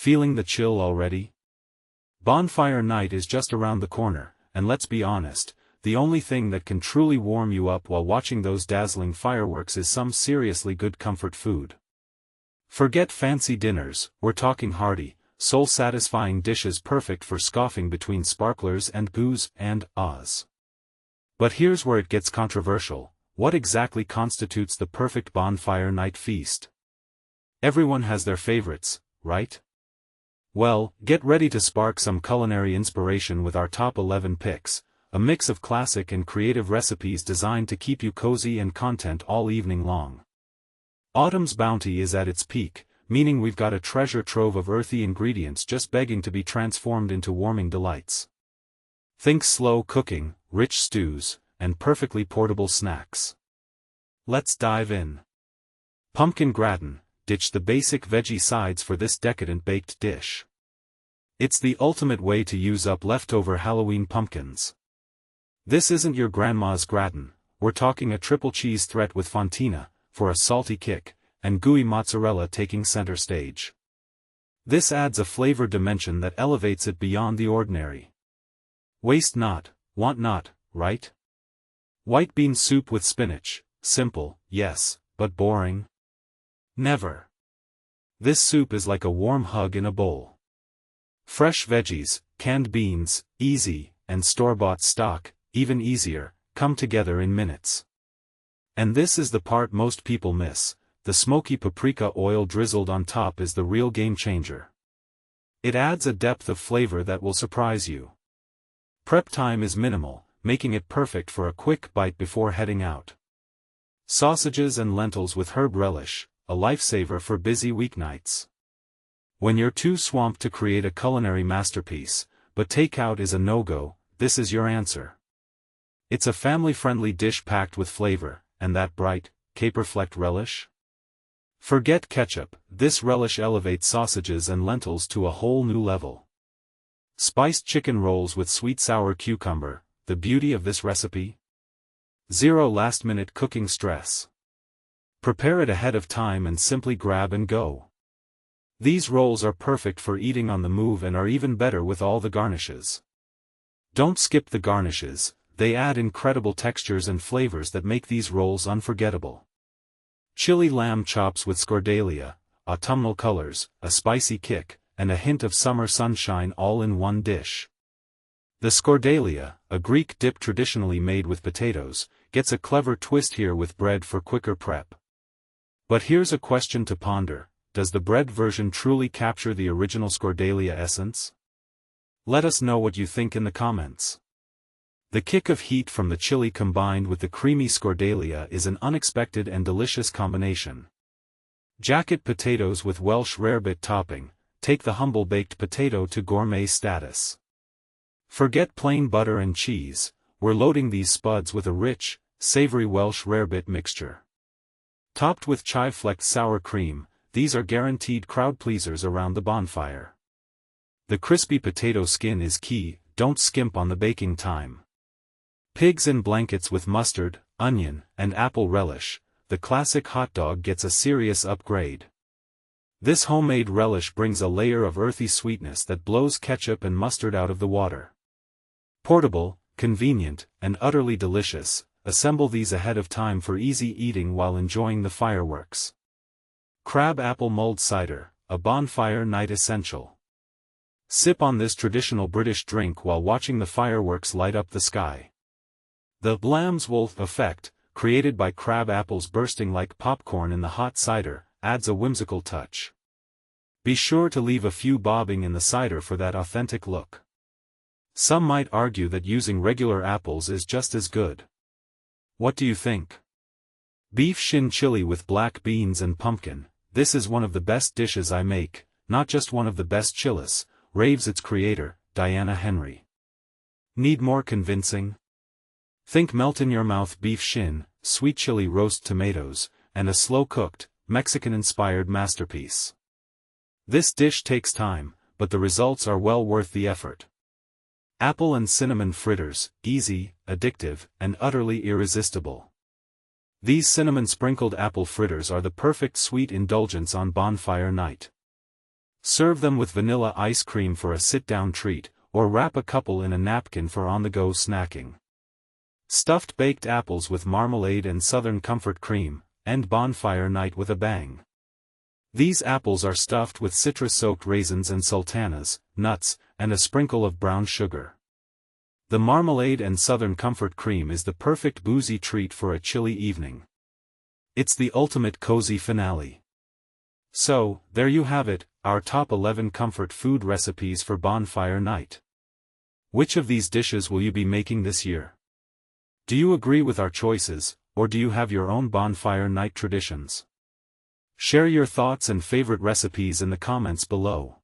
Feeling the chill already? Bonfire night is just around the corner, and let's be honest, the only thing that can truly warm you up while watching those dazzling fireworks is some seriously good comfort food. Forget fancy dinners, we're talking hearty, soul-satisfying dishes perfect for scoffing between sparklers and goos and ahs. But here's where it gets controversial: what exactly constitutes the perfect bonfire night feast? Everyone has their favorites, right? Well, get ready to spark some culinary inspiration with our top 11 picks, a mix of classic and creative recipes designed to keep you cozy and content all evening long. Autumn's bounty is at its peak, meaning we've got a treasure trove of earthy ingredients just begging to be transformed into warming delights. Think slow cooking, rich stews, and perfectly portable snacks. Let's dive in. Pumpkin gratin. Ditch the basic veggie sides for this decadent baked dish. It's the ultimate way to use up leftover Halloween pumpkins. This isn't your grandma's gratin, we're talking a triple cheese threat with fontina, for a salty kick, and gooey mozzarella taking center stage. This adds a flavor dimension that elevates it beyond the ordinary. Waste not, want not, right? White bean soup with spinach, simple, yes, but boring? Never. This soup is like a warm hug in a bowl. Fresh veggies, canned beans, easy, and store-bought stock, even easier, come together in minutes. And this is the part most people miss: the smoky paprika oil drizzled on top is the real game changer. It adds a depth of flavor that will surprise you. Prep time is minimal, making it perfect for a quick bite before heading out. Sausages and lentils with herb relish, a lifesaver for busy weeknights. When you're too swamped to create a culinary masterpiece, but takeout is a no-go, this is your answer. It's a family-friendly dish packed with flavor, and that bright, caper-flecked relish? Forget ketchup, this relish elevates sausages and lentils to a whole new level. Spiced chicken rolls with sweet sour cucumber, the beauty of this recipe? Zero last-minute cooking stress. Prepare it ahead of time and simply grab and go. These rolls are perfect for eating on the move and are even better with all the garnishes. Don't skip the garnishes, they add incredible textures and flavors that make these rolls unforgettable. Chili lamb chops with scordalia, autumnal colors, a spicy kick, and a hint of summer sunshine all in one dish. The scordalia, a Greek dip traditionally made with potatoes, gets a clever twist here with bread for quicker prep. But here's a question to ponder: does the bread version truly capture the original scordalia essence? Let us know what you think in the comments. The kick of heat from the chili combined with the creamy scordalia is an unexpected and delicious combination. Jacket potatoes with Welsh rarebit topping, take the humble baked potato to gourmet status. Forget plain butter and cheese, we're loading these spuds with a rich, savoury Welsh rarebit mixture. Topped with chive-flecked sour cream, these are guaranteed crowd pleasers around the bonfire. The crispy potato skin is key, don't skimp on the baking time. Pigs in blankets with mustard, onion, and apple relish, the classic hot dog gets a serious upgrade. This homemade relish brings a layer of earthy sweetness that blows ketchup and mustard out of the water. Portable, convenient, and utterly delicious, assemble these ahead of time for easy eating while enjoying the fireworks. Crab apple mulled cider, a bonfire night essential. Sip on this traditional British drink while watching the fireworks light up the sky. The lamb's wool effect, created by crab apples bursting like popcorn in the hot cider, adds a whimsical touch. Be sure to leave a few bobbing in the cider for that authentic look. Some might argue that using regular apples is just as good. What do you think? Beef shin chili with black beans and pumpkin, this is one of the best dishes I make, not just one of the best chilis, raves its creator, Diana Henry. Need more convincing? Think melt-in-your-mouth beef shin, sweet chili roast tomatoes, and a slow-cooked, Mexican-inspired masterpiece. This dish takes time, but the results are well worth the effort. Apple and cinnamon fritters, easy, addictive, and utterly irresistible. These cinnamon-sprinkled apple fritters are the perfect sweet indulgence on bonfire night. Serve them with vanilla ice cream for a sit-down treat, or wrap a couple in a napkin for on-the-go snacking. Stuffed baked apples with marmalade and Southern Comfort cream, end Bonfire Night with a bang. These apples are stuffed with citrus-soaked raisins and sultanas, nuts, and a sprinkle of brown sugar. The marmalade and Southern Comfort cream is the perfect boozy treat for a chilly evening. It's the ultimate cozy finale. So, there you have it, our top 11 comfort food recipes for Bonfire Night. Which of these dishes will you be making this year? Do you agree with our choices, or do you have your own Bonfire Night traditions? Share your thoughts and favorite recipes in the comments below.